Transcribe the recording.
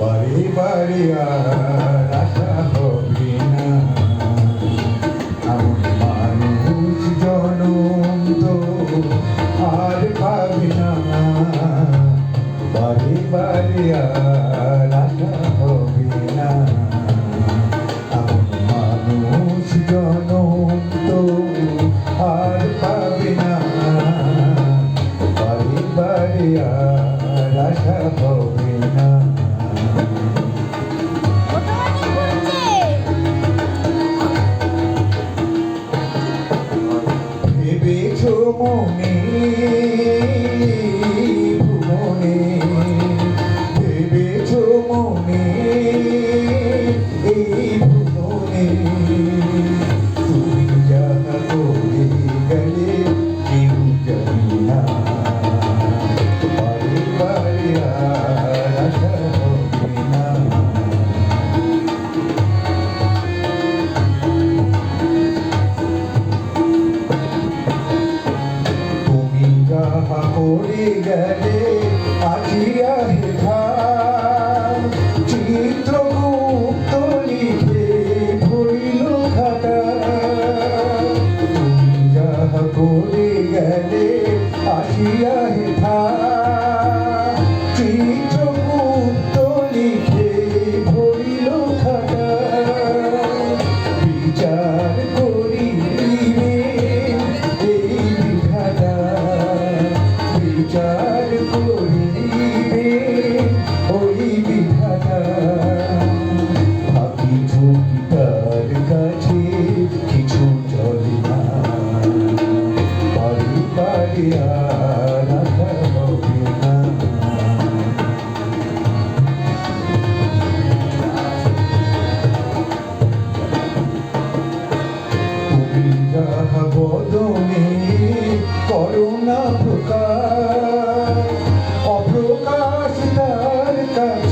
বারে বারে আর আশা হবে না। এমন মানুষ জনম তো আর পাবে না। বারে বারে আর আশা হবে না। এমন মানুষ জনম তো আর পাবে না। বারে বারে আর আশা হবে না। ভেবেছো মনে ভুবনে, ভেবেছো মনে এই ভুবনে, তুমি যাহা করে গেলে কেউ জানি না। বারে বারে আর আশা হবে না। যাহা করে গেলে আজিয়া হেঠা চিত্রগুপ্ত লিখে ভরিল খাতা। তুমি যাহা করে গেলে আসিয়া হেঠা চিত্রগুপ্ত লিখে ভরিল খাতা। বিচার করিবে এই বিধাতা, বিচার করিবে ওই বিধাতা। বাকি ঝুঁকি তার কাছে কিছু চলে না। বারে বারে আর আশা হবে না। তুমি যাহা বদনে করুণা প্রকাশ, অপ্রকাশ তার কাছে